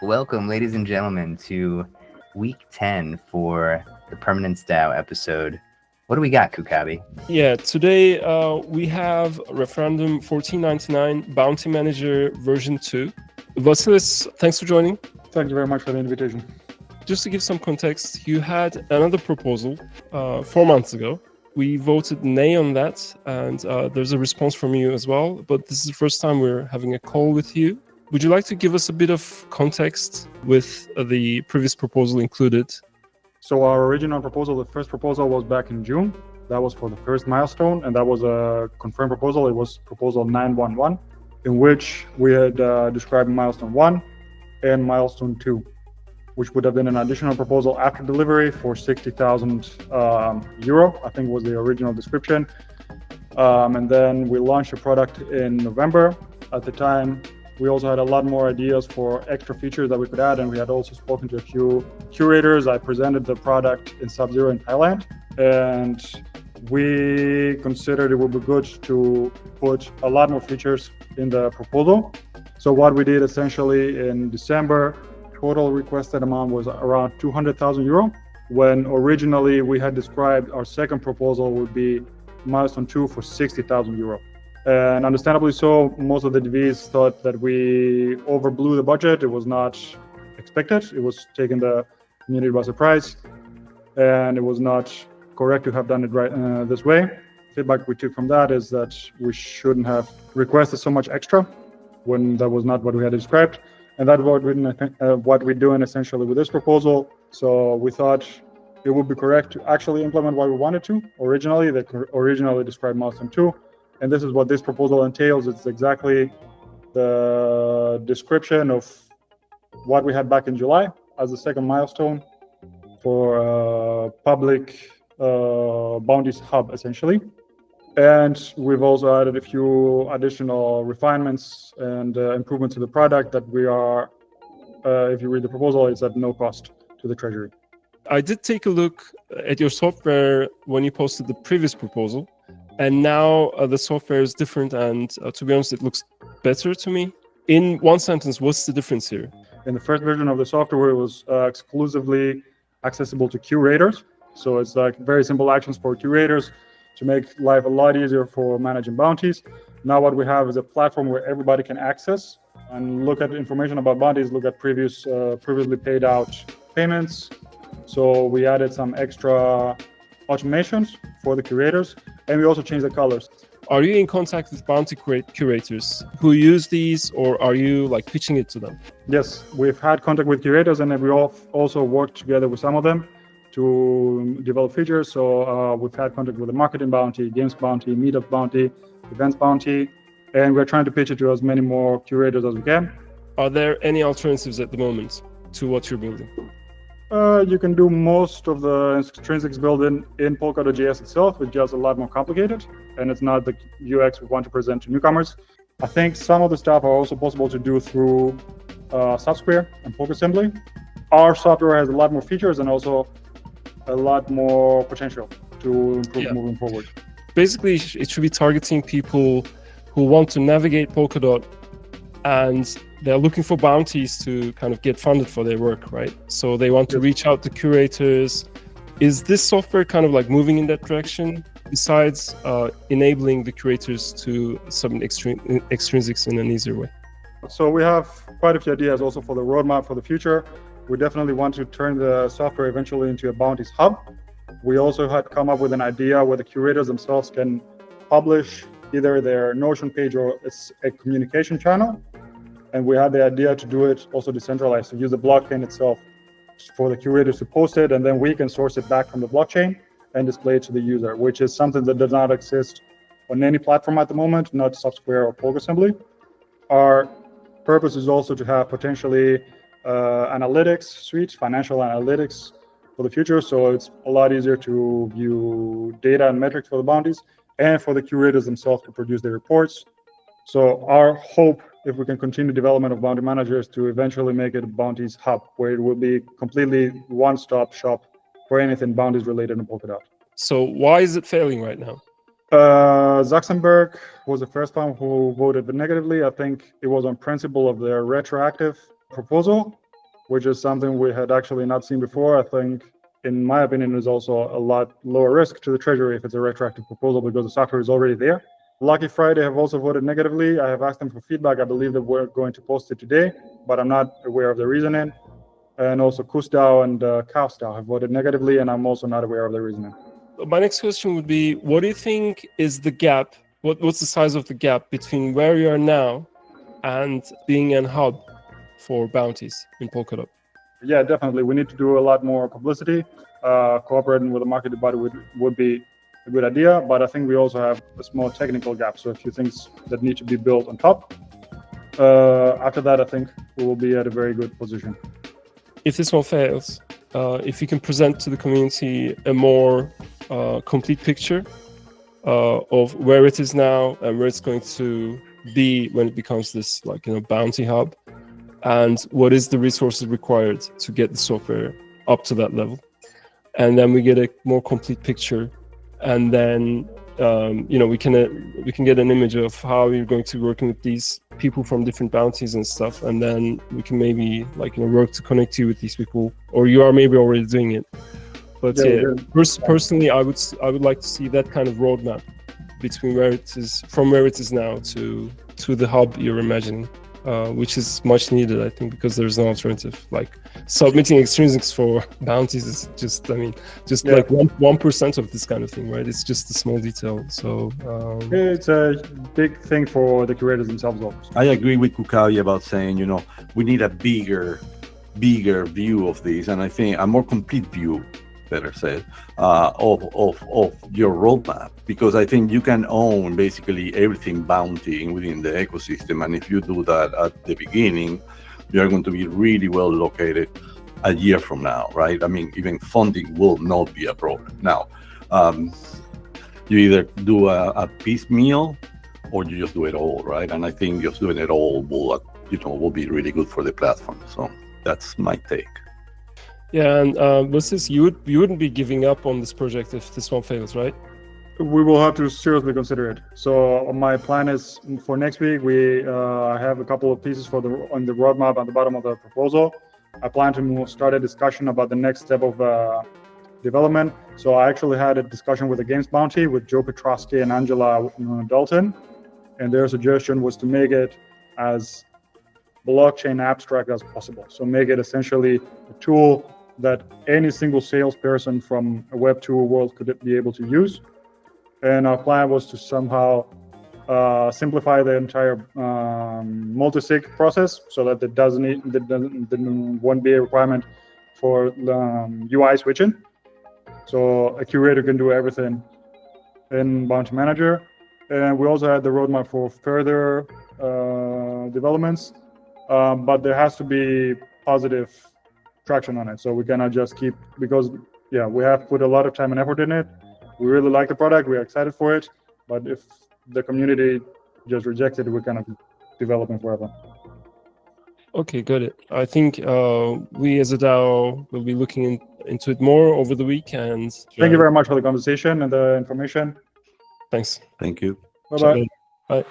Welcome, ladies and gentlemen, to week 10 for the Permanence DAO episode. What do we got, Kukabi? Yeah, today we have Referendum 1499 Bounty Manager version 2. Vasilis, thanks for joining. Thank you very much for the invitation. Just to give some context, you had another proposal 4 months ago. We voted nay on that, and there's a response from you as well. But this is the first time we're having a call with you. Would you like to give us a bit of context with the previous proposal included? So our original proposal, the first proposal was back in June. That was for the first milestone, and that was a confirmed proposal. It was proposal 911, in which we had described milestone 1 and milestone 2, which would have been an additional proposal after delivery for 60,000 euro, I think was the original description. And then we launched the product in November. At the time, we also had a lot more ideas for extra features that we could add, and we had also spoken to a few curators. I presented the product in Sub-Zero in Thailand, and we considered it would be good to put a lot more features in the proposal. So what we did essentially in December, total requested amount was around 200,000 euro, when originally we had described our second proposal would be milestone 2 for 60,000 euro. And understandably so, most of the DVs thought that we overblew the budget. It was not expected. It was taking the community by surprise, and it was not correct to have done it right this way. Feedback we took from that is that we shouldn't have requested so much extra when that was not what we had described. And that's what we're doing essentially with this proposal. So we thought it would be correct to actually implement what we wanted to originally, that originally described milestone 2. And this is what this proposal entails. It's exactly the description of what we had back in July as the second milestone for public bounties hub, essentially. And we've also added a few additional refinements and improvements to the product that we are, if you read the proposal, it's at no cost to the Treasury. I did take a look at your software when you posted the previous proposal. And now the software is different, and to be honest, it looks better to me. In one sentence, what's the difference here? In the first version of the software, it was exclusively accessible to curators. So it's like very simple actions for curators to make life a lot easier for managing bounties. Now what we have is a platform where everybody can access and look at information about bounties, look at previously paid out payments. So we added some extra automations for the curators, and we also changed the colors. Are you in contact with bounty curators who use these, or are you like pitching it to them? Yes, we've had contact with curators, and we also worked together with some of them to develop features. So we've had contact with the marketing bounty, games bounty, meetup bounty, events bounty, and we're trying to pitch it to as many more curators as we can. Are there any alternatives at the moment to what you're building? You can do most of the intrinsics built in Polkadot.js itself. It's just a lot more complicated, and it's not the UX we want to present to newcomers. I think some of the stuff are also possible to do through Subsquare and PolkAssembly. Our software has a lot more features and also a lot more potential to improve moving forward. Basically, it should be targeting people who want to navigate Polkadot, and they're looking for bounties to kind of get funded for their work, right? So they want to reach out to curators. Is this software kind of like moving in that direction, besides enabling the curators to submit extrinsics in an easier way? So we have quite a few ideas also for the roadmap for the future. We definitely want to turn the software eventually into a bounties hub. We also had come up with an idea where the curators themselves can publish either their Notion page or it's a communication channel. And we had the idea to do it also decentralized, to use the blockchain itself for the curators to post it, and then we can source it back from the blockchain and display it to the user, which is something that does not exist on any platform at the moment, not Subsquare or PolkAssembly. Our purpose is also to have potentially analytics suite, financial analytics for the future, so it's a lot easier to view data and metrics for the bounties and for the curators themselves to produce their reports. So our hope, if we can continue development of bounty managers, to eventually make it a bounties hub, where it will be completely one-stop shop for anything bounties related in Polkadot. So why is it failing right now? Zuckerberg was the first one who voted negatively. I think it was on principle of their retroactive proposal. which is something we had actually not seen before. I think, in my opinion, is also a lot lower risk to the treasury if it's a retroactive proposal because the software is already there. Lucky Friday have also voted negatively. I have asked them for feedback. I believe that we're going to post it today, but I'm not aware of the reasoning. And also CusDAO and CowsDAO have voted negatively, and I'm also not aware of the reasoning. My next question would be, what do you think is the gap? What's the size of the gap between where you are now and being a hub for bounties in Polkadot? Yeah, definitely. We need to do a lot more publicity. Cooperating with the market body would be a good idea, but I think we also have a small technical gap. So a few things that need to be built on top. After that, I think we will be at a very good position. If this one fails, if you can present to the community a more complete picture of where it is now and where it's going to be when it becomes this bounty hub, and what is the resources required to get the software up to that level, and then we get a more complete picture, and then we can get an image of how you're going to be working with these people from different bounties and stuff, and then we can maybe work to connect you with these people, or you are maybe already doing it. But personally, I would like to see that kind of roadmap between where it is now to the hub you're imagining, which is much needed, I think, because there's no alternative. Like submitting extrinsics for bounties is just 1% of this kind of thing, right? It's just a small detail. So it's a big thing for the curators themselves. Also. I agree with Kukawi about saying, we need a bigger view of this, and I think a more complete view, better said, of your roadmap, because I think you can own basically everything bounty within the ecosystem, and if you do that at the beginning, you are going to be really well located a year from now, right? I mean, even funding will not be a problem. Now, you either do a piecemeal or you just do it all, right? And I think just doing it all will be really good for the platform. So that's my take. Yeah, and Vasilis, you wouldn't be giving up on this project if this one fails, right? We will have to seriously consider it. So my plan is for next week. We have a couple of pieces on the roadmap at the bottom of the proposal. I plan to start a discussion about the next step of development. So I actually had a discussion with the Games Bounty with Joe Petrosky and Angela Dalton, and their suggestion was to make it as blockchain abstract as possible. So make it essentially a tool that any single salesperson from a Web 2 world could be able to use. And our plan was to somehow simplify the entire multi-sig process so that there won't be a requirement for UI switching. So a curator can do everything in Bounty Manager. And we also had the roadmap for further developments, but there has to be positive traction on it. So we cannot just keep, because we have put a lot of time and effort in it. We really like the product. We're excited for it. But if the community just rejects it, we're kind of developing forever. Okay, got it. I think we as a DAO will be looking into it more over the weekend. Thank you very much for the conversation and the information. Thanks. Thank you. Bye-bye. Bye.